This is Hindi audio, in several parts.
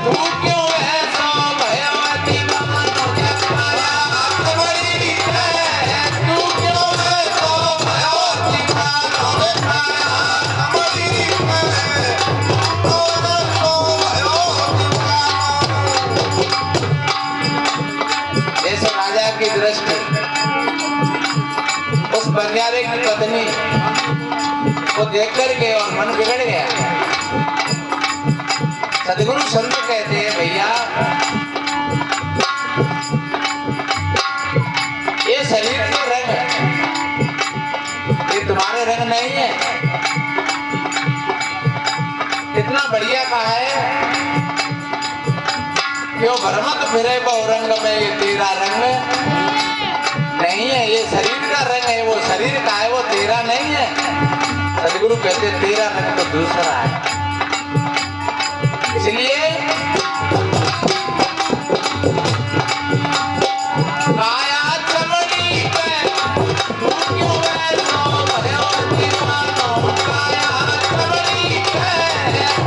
तू क्यों ऐसा भयो दीवानो जगाया चमड़ी है तू क्यों ऐसा भयो दीवानो जगाया चमड़ी है तू ऐसा भयो दीवानो। जैसे राजा की दृष्टि उस बंजारे की पत्नी को देख करके और मन बिगड़ गया। सदगुरु संत कहते हैं भैया ये शरीर का रंग है, ये तुम्हारे रंग नहीं है। कितना बढ़िया कहा है, क्यों भ्रमत फिरे बहुरंग में, ये तेरा रंग नहीं है, ये शरीर का रंग है। वो शरीर का है, वो तेरा नहीं है। सदगुरु कहते तेरा रंग तो दूसरा है। इसलिए काया चमड़ी पे तू क्यों ऐसा भयो दीवानो काया चमड़ी पे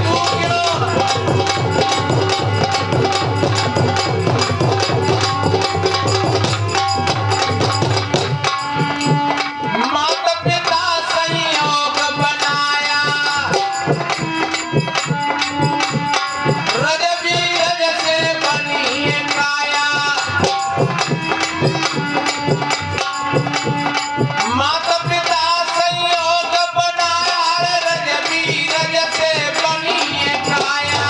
तू क्यों माता पिता संयोग बनाया रज भी रज से बनी है काया माता पिता संयोग बनाया रज भी रज से बनी है काया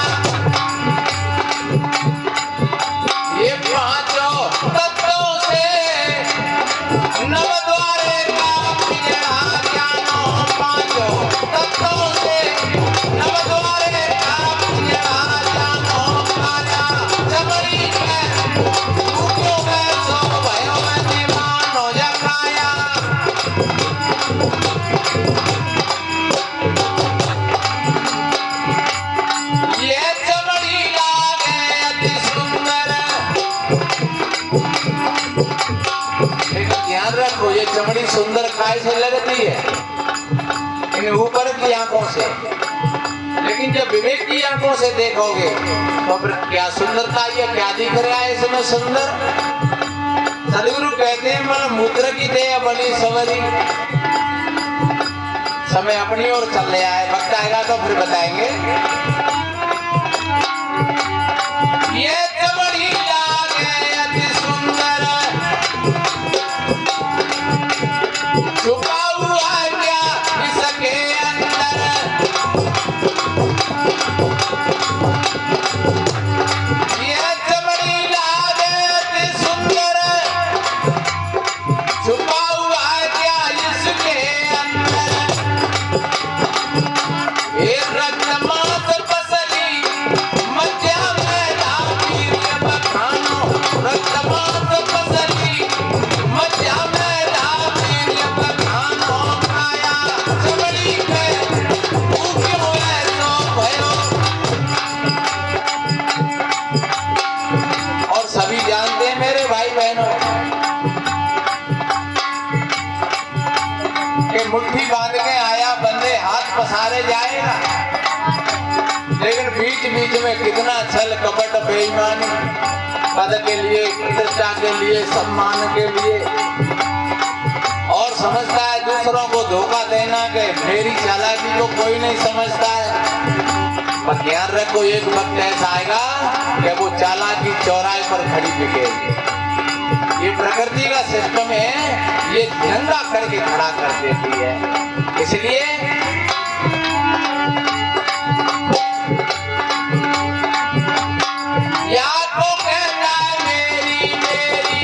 ये पांचों तत्वों से नवद्वारे का पिंजरा जानो पांचों तत्वों से नवद्वारे का पिंजरा जानो काया चमड़ी है तू क्यों ऐसा भयो दीवानो जगाया। ये चमड़ी लागे अति सुंदर, लेकिन ध्यान रखो ये चमड़ी सुंदर काय से लगती है, इन ऊपर की आंखों से। लेकिन जब विवेक की आंखों से देखोगे तो फिर क्या सुंदरता, ये क्या दिख रहा है इसमें सुंदर। सदगुरु कहते हैं मन मूत्र की देह बनी संवरी। समय अपनी ओर चल रहा है, वक्त आएगा तो फिर बताएंगे। ये चमड़ी लागे अति सुंदर छुपा हुआ क्या इसके अंदर। ये चमड़ी लागे अति सुंदर छुपा हुआ क्या इसके अंदर। ये रक्त मांस पसली मध्या में वीर्य बखानो रक्त मांस पसली मध्या में वीर्य बखानो काया चमड़ी पे तू क्यों ऐसा भयो। और सभी जानते हैं मेरे भाई बहनों कि मुट्ठी बांध के आया बंदे हाथ पसारे जाएगा, लेकिन बीच बीच में कितना छल कपट बेईमानी पद के लिए, प्रतिष्ठा के लिए, सम्मान के लिए, और समझता है दूसरों को धोखा देना कि मेरी चालाकी को कोई नहीं समझता है। पर ध्यान रखो एक वक्त ऐसा आएगा कि वो चालाकी चौराहे पर खड़ी बिकेगी। ये प्रकृति का सिस्टम है, ये नंगा करके खड़ा कर देती है। इसलिए याद को कहता है मेरी मेरी,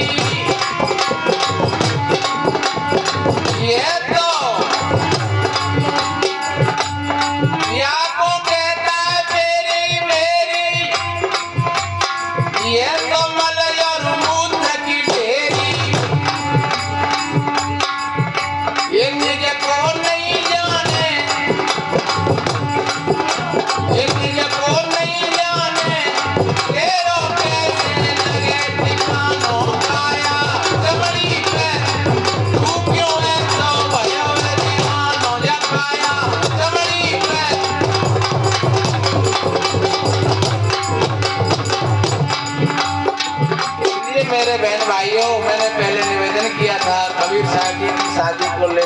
ये तो याद को कहता है मेरी मेरी, ये तो मलय मूत्र की ढेरी। ये निज को नहीं जाने, ये निज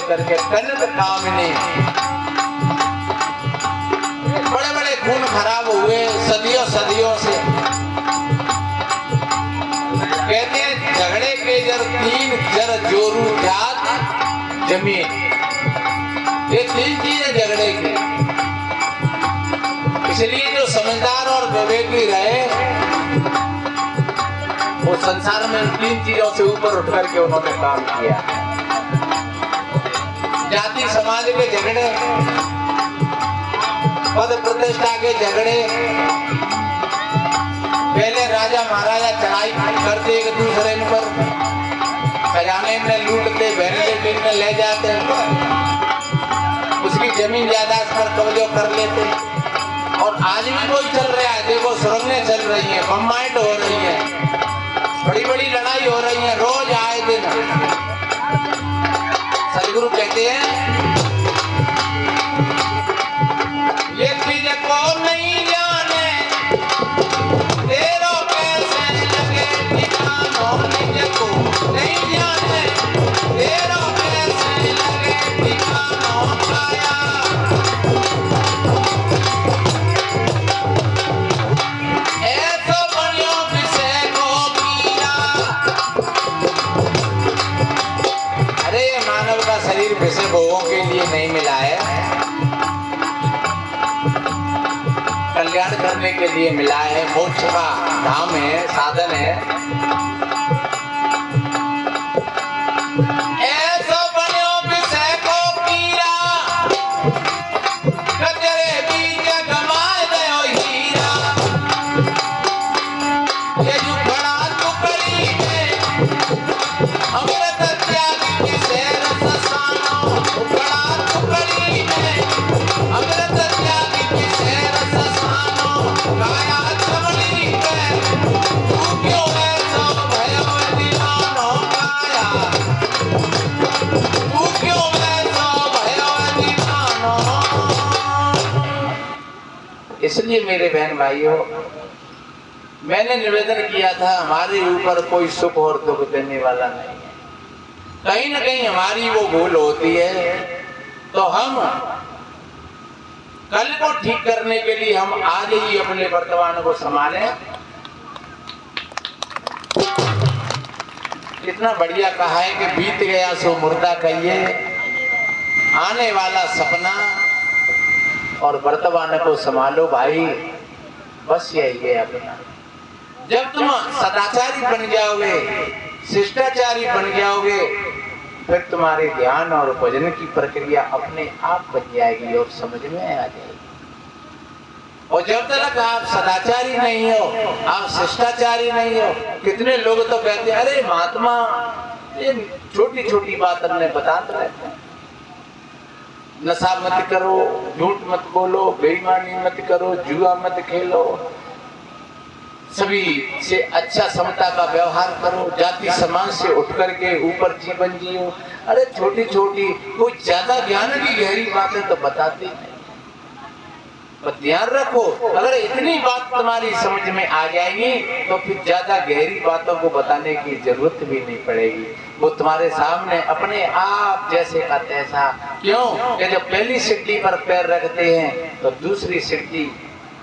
लेकर के कनक कामनी। बड़े बड़े खून खराब हुए सदियों सदियों से। कहते हैं झगड़े के जर तीन जर जोरू जात जमीन, ये तीन चीजें झगड़े की। इसलिए जो समझदार और विवेकी रहे वो संसार में इन तीन चीजों से ऊपर उठ करके उन्होंने काम किया। जाति समाज के झगड़े, पद प्रतिष्ठा के झगड़े, पहले राजा महाराजा चढ़ाई करते एक दूसरे पर, खजाने में लूटते, बहने में ले जाते, उसकी जमीन जायदाद पर कब्जा कर लेते। और आज भी वही चल रहा है। देखो सुरंगें चल रही हैं, बम्बाइट हो रही है, बड़ी बड़ी लड़ाई हो रही है रोज आए दिन। सदगुरु कहते हैं ये चीज को नहीं जाने तेरो कैसे लगे ठिकानो, निज को नहीं जाने तेरो कैसे लगे ठिकानो पाया। शरीर विषय भोगों के लिए नहीं मिला है, कल्याण करने के लिए मिला है। मोक्ष का धाम है, साधन है। ऐसा बनो विषय को कीरा, कचरे बीच गमाए दो हीरा। ये जो बड़ा टुकड़ी है अमृत त्याग की सैर ससानो, बड़ा टुकड़ी है अमृत त्याग की सैर ससानो। काया चमड़ी पे तू क्यों ऐसा भयो दीवानो, काया तू क्यों ऐसा भयो दीवानो। इसलिए मेरे बहन भाइयों, मैंने निवेदन किया था हमारे ऊपर कोई सुख और दुख देने वाला नहीं है। कहीं न कहीं हमारी वो भूल होती है, तो हम कल को ठीक करने के लिए हम आज ही अपने वर्तमान को संभालें। कितना बढ़िया कहा है कि बीत गया सो मुर्दा कहिए, आने वाला सपना और वर्तमान को संभालो भाई, बस यही है अपना। जब तुम सदाचारी बन जाओगे, शिष्टाचारी बन जाओगे, फिर तुम्हारे ध्यान और भजन की प्रक्रिया अपने आप बन जाएगी और समझ में आ जाएगी। और जब तक आप सदाचारी नहीं हो, आप शिष्टाचारी नहीं हो, कितने लोग तो कहते हैं अरे महात्मा ये छोटी छोटी बात हमने बताते रहते हैं, नशा मत करो, झूठ मत बोलो, बेईमानी मत करो, जुआ मत खेलो, सभी से अच्छा समता का व्यवहार करो, जाति समाज से उठ करके ऊपर जीवन जियो। अरे छोटी छोटी कोई ज्यादा ज्ञान की गहरी बातें तो बताती नहीं, पर ध्यान रखो अगर इतनी बात तुम्हारी समझ में आ जाएगी तो फिर ज्यादा गहरी बातों को बताने की जरूरत भी नहीं पड़ेगी। वो तुम्हारे सामने अपने आप जैसे का तैसा। क्यों कि जब पहली सीढ़ी पर पैर रखते हैं तो दूसरी सीढ़ी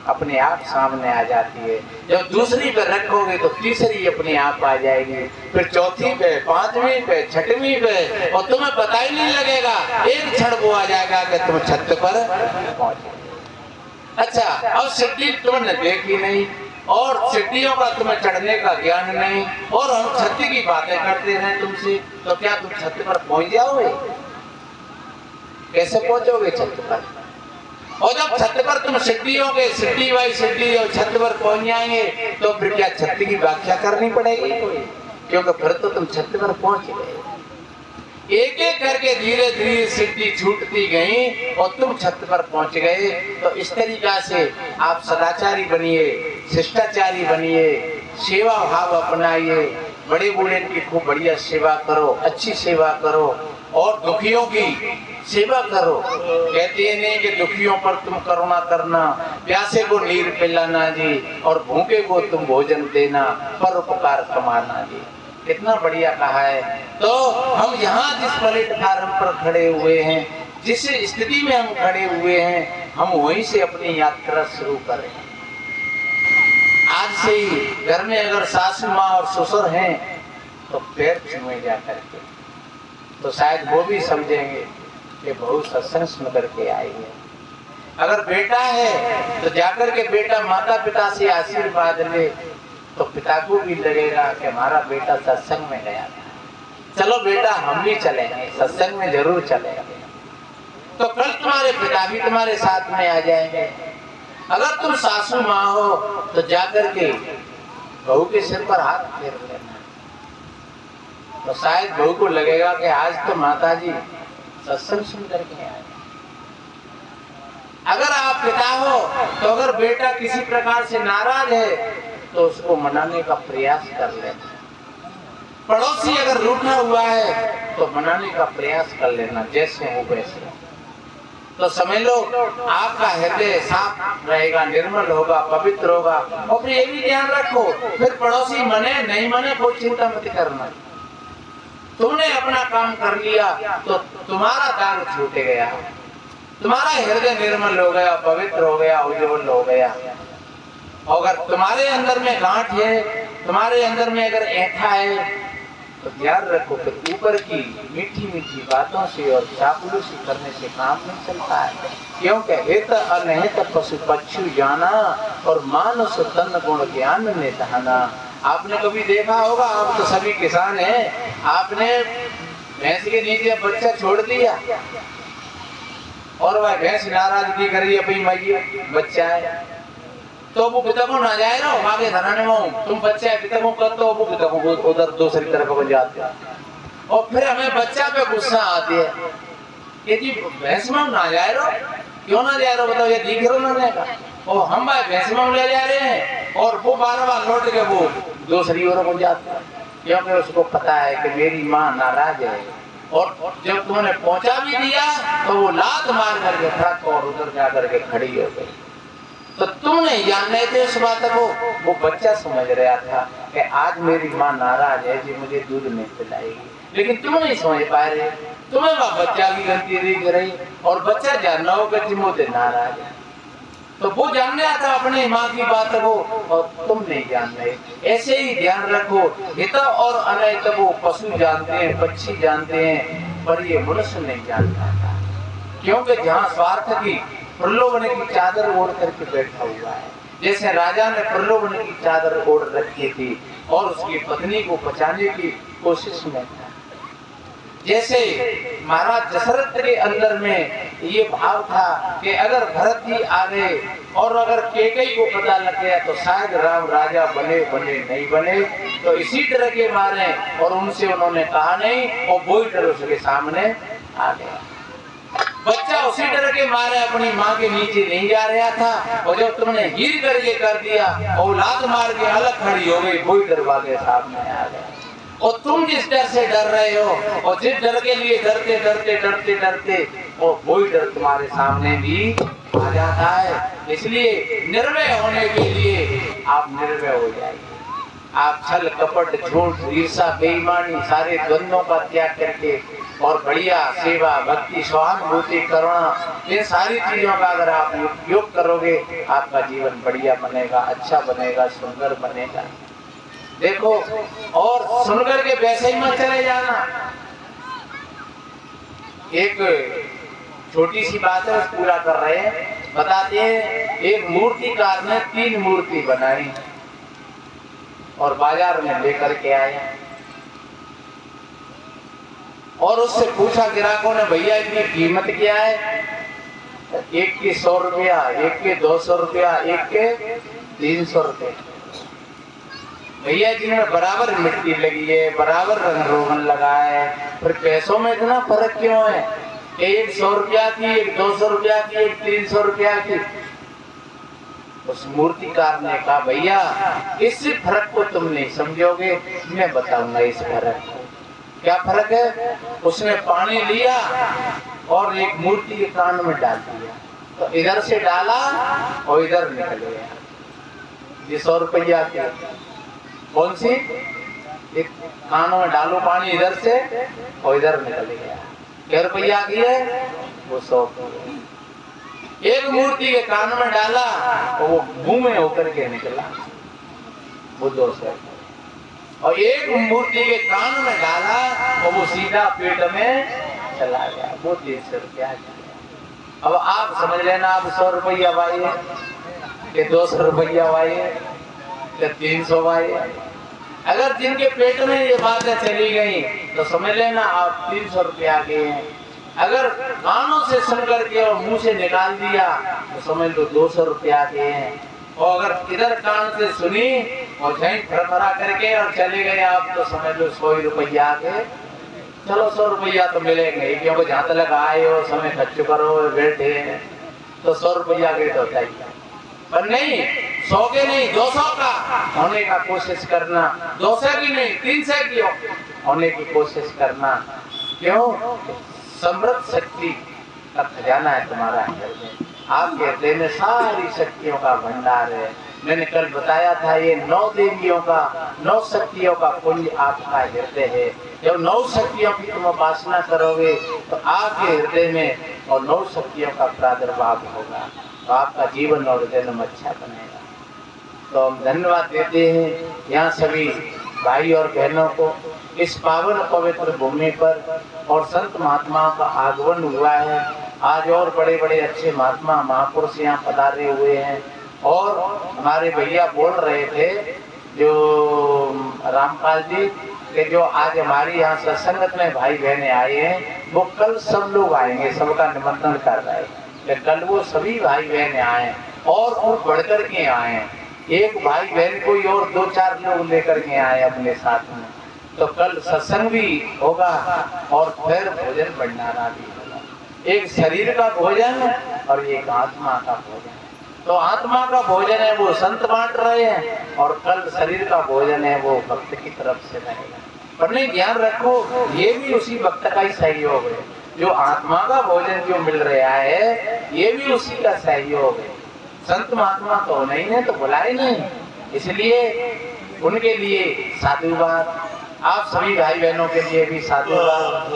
अपने आप सामने आ जाती है। जब दूसरी पे रखोगे तो तीसरी अपने आप आ जाएगी, फिर चौथी पे, पांचवी पे, छठवीं पे, और तुम्हें पता ही नहीं लगेगा। एक क्षण वो आ जाएगा कि तुम छत पर पहुंचे। अच्छा, अब सीढ़ी तुमने देखी नहीं और सीढ़ियों का तुम्हें चढ़ने का ज्ञान नहीं, और हम छत की बातें करते हैं तुमसे, तो क्या तुम छत पर पहुंच जाओगे? कैसे पहुंचोगे छत पर? और जब छत पर तुम सीढ़ियों के सीढ़ी बाई सीढ़ी और छत पर पहुंच जाएंगे तो फिर क्या छत की व्याख्या करनी पड़ेगी? क्योंकि फिर तो तुम छत पर पहुंच गए। एक एक करके धीरे धीरे सीढ़ी छूटती गई और तुम छत पर पहुंच गए। तो इस तरीका से आप सदाचारी बनिए, शिष्टाचारी बनिए, सेवा भाव अपनाइए, बड़े बूढ़े की खूब बढ़िया सेवा करो, अच्छी सेवा करो और दुखियों की सेवा करो। कहते हैं नहीं कि दुखियों पर तुम करुणा करना, प्यासे को नीर पिलाना जी, और भूखे को तुम भोजन देना, परोपकार कमाना जी। कितना बढ़िया कहा है। तो हम यहाँ जिस प्लेटफार्म पर खड़े हुए हैं, जिस स्थिति में हम खड़े हुए हैं, हम वहीं से अपनी यात्रा शुरू करें। आज से ही घर में अगर सासू माँ और ससुर हैं तो पैर छुए जा करके, तो शायद वो भी समझेंगे कि बहू सत्संग सुन करके आई है। अगर बेटा है तो जाकर के बेटा माता पिता से आशीर्वाद ले, तो पिता को भी लगेगा कि हमारा बेटा सत्संग में गया, चलो बेटा हम भी चलेंगे, सत्संग में जरूर चलेंगे। तो कल तुम्हारे पिता भी तुम्हारे साथ में आ जाएंगे। अगर तुम सासू माँ हो तो जाकर के बहू के सिर पर हाथ फेर लेना, तो शायद बहू को लगेगा कि आज तो माता जी सत्संग सुन करके आए। अगर आप पिता हो तो अगर बेटा किसी प्रकार से नाराज है तो उसको मनाने का प्रयास कर लेना। पड़ोसी अगर रूठा हुआ है तो मनाने का प्रयास कर लेना, जैसे हो वैसे। तो समझ लो आपका हृदय साफ रहेगा, निर्मल होगा, पवित्र होगा। और फिर ये भी ध्यान रखो, फिर पड़ोसी मने नहीं मने कोई चिंता मत करना। तुमने अपना काम कर लिया तो तुम्हारा दाग छूट गया, तुम्हारा हृदय निर्मल हो गया, पवित्र हो गया, उज्जवल हो गया। अगर तुम्हारे अंदर में गांठ है, तुम्हारे अंदर में अगर ऐठा है, तो ध्यान रखो कि ऊपर की मीठी मीठी बातों से और चापलूसी करने से काम नहीं चलता है। क्योंकि हित अनहित पशु पक्षु जाना और मानुष तन गुण ज्ञान ने दहाना। आपने कभी देखा होगा, आप तो सभी किसान हैं, आपने भैंस के नीचे बच्चा छोड़ दिया और वह भैंस नाराजगी कर रही है, भाई मैं बच्चा है, तो वो पिता को ना जाए ना आगे धराने में, तुम बच्चा है पिता को कर दो, वो पिता को उधर दूसरी तरफ हो जाते हैं। और फिर हमें बच्चा पे गुस्सा आती है कि जी भैंस में ना जाए रो, क्यों ना जाए रो बताओ, ये दिख रो ना का, और हम भाई भैंस में ले जा रहे हैं और वो बार बार लौट के वो दूसरी ओर हो जाते हैं, क्योंकि उसको पता है कि मेरी माँ नाराज है। और जब तुमने पहुंचा भी दिया तो वो लात मार करके ट्रक और उधर जा करके खड़ी हो गई। तो तुम नहीं जान रहे थे उस बात को, वो बच्चा समझ रहा था कि आज मेरी माँ नाराज है जी, मुझे दूध नहीं पिलाएगी, लेकिन तुम नहीं समझ पा रहे। तुम्हें वह बच्चा की गलती दिख रही और बच्चा जानना होगा कि मुझे नाराज है, तो वो जानने आता अपनी माँ की बात को और तुम नहीं जान रहे। ऐसे ही ध्यान रखो, हित और अनहित वो पशु जानते हैं, पक्षी जानते हैं, पर ये मनुष्य नहीं जानता था। क्योंकि जहाँ स्वार्थ की प्रलोभन की चादर ओढ़ करके बैठा हुआ है, जैसे राजा ने प्रलोभन की चादर ओढ़ रखी थी और उसकी पत्नी को बचाने की कोशिश में था। जैसे महाराज दशरथ के अंदर में ये भाव था कि अगर भरत जी आ गए और अगर कैकेयी को पता लग गया तो शायद राम राजा बने बने नहीं बने, तो इसी तरह के मारे और उनसे उन्होंने कहा नहीं और वो ही डर उसके सामने आ गया। बच्चा उसी तरह के मारे अपनी माँ के नीचे नहीं जा रहा था, और जब तुमने गिर कर ये कर दिया और लात मार के अलग खड़ी हो गई, वही दरवाजे सामने आ गया। और तुम जिस डर से डर रहे हो और जिस डर के लिए डरते डरते डरते डरते और वही डर तुम्हारे सामने भी आ जाता है। इसलिए निर्भय होने के लिए आप निर्भय हो जाइए। आप छल कपट झूठ ईर्षा बेईमानी सारे द्वंद्वों का त्याग करके और बढ़िया सेवा भक्ति सहानुभूति करुणा इन सारी चीजों का अगर आप उपयोग करोगे, आपका जीवन बढ़िया बनेगा, अच्छा बनेगा, सुंदर बनेगा। देखो, और सुनकर के वैसे ही मत चले जाना। एक छोटी सी बात है, पूरा कर रहे हैं, बताते हैं। एक मूर्तिकार ने 3 मूर्ति बनाई और बाजार में लेकर के आए और उससे पूछा ग्राहकों ने, भैया इनकी कीमत क्या है? एक की 100 रुपया, एक के 200 रुपया, एक के 300 रुपये। भैया जी ने बराबर मिट्टी लगी है, बराबर रंग रोगन लगा है, फिर पैसों में इतना फर्क क्यों है? एक 100 रुपया की, एक 200 रुपया की, एक 300 रुपया की। उस मूर्तिकार ने कहा, भैया इस फर्क को तुम नहीं समझोगे, मैं बताऊंगा इस फर्क को। क्या फर्क है? उसने पानी लिया और एक मूर्ति के कान में डाल दिया, तो इधर से डाला और इधर निकल गया। ये 100 रुपया की कौन सी? एक कानों में डालो पानी इधर से और इधर निकल गया। क्या रुपया की है? वो 100 की। एक मूर्ति के कान में डाला और वो मुंह में होकर के निकला, वो 200। और एक मूर्ति के कान में डाला और वो सीधा पेट में चला गया, वो 300 रुपया। अब आप समझ लेना, आप 100 रुपया वाइए कि 200 रुपया वाइए कि 300 वाइए। अगर जिनके पेट में ये बातें चली गई तो समझ लेना आप 300 रुपया गए हैं। अगर कानों से सुन करके और मुंह से निकाल दिया तो समझ लो 200 रुपया गए हैं। और अगर इधर कान से सुनी और झैं फरफरा करके और चले गए आप तो समझ लो 100 रुपया गए। चलो 100 रुपया तो मिलेंगे, क्योंकि जहाँ तक आए हो, समय खर्च करो, बैठे हैं तो 100 रुपया के तो चाहिए। पर नहीं, 100 के नहीं 200 का होने का कोशिश करना, 200 की नहीं 300 की होने की कोशिश करना। क्यों? समृद्ध शक्ति का खजाना है तुम्हारा हृदय। आपके हृदय में सारी शक्तियों का भंडार है। मैंने कल बताया था ये 9 देवियों का, 9 शक्तियों का पुंज आपका हृदय है। जब 9 शक्तियों की तुम उपासना करोगे तो आपके हृदय में और 9 शक्तियों का प्रादुर्भाव होगा, तो आपका जीवन और जन्म अच्छा बनेगा। तो हम धन्यवाद देते हैं यहाँ सभी भाई और बहनों को, इस पावन पवित्र भूमि पर और संत महात्माओं का आगमन हुआ है आज। और बड़े बड़े अच्छे महात्मा महापुरुष यहाँ पधारे हुए हैं। और हमारे भैया बोल रहे थे जो रामपाल जी के, जो आज हमारी यहाँ सत्संगत में भाई बहने आए हैं वो कल सब लोग आएंगे, सबका निमंत्रण कर रहे हैं। कल वो सभी भाई बहने आए और खूब बढ़कर के आए हैं। एक भाई बहन कोई और 2-4 लोग लेकर के आए अपने साथ में। तो कल सत्संग भी होगा और फिर भोजन भंडारा भी होगा। एक शरीर का भोजन और एक आत्मा का भोजन। तो आत्मा का भोजन है वो संत बांट रहे हैं और कल शरीर का भोजन है वो भक्त की तरफ से रहेगा। पर नहीं, ध्यान रखो ये भी उसी भक्त का ही सहयोग है। जो आत्मा का भोजन जो मिल रहा है ये भी उसी का सहयोग है। संत महात्मा तो नहीं है तो बुलाए नहीं, इसलिए उनके लिए साधुवाद। आप सभी भाई बहनों के लिए भी साधुवाद।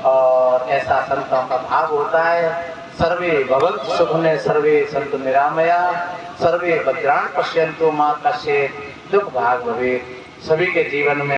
और ऐसा संतों का भाव होता है। सर्वे भवन्तु सुखिनः, सर्वे सन्तु निरामयाः, सर्वे भद्राणि पश्यन्तु मा कश्चित् दुःख भाग् भवेत्। सभी के जीवन में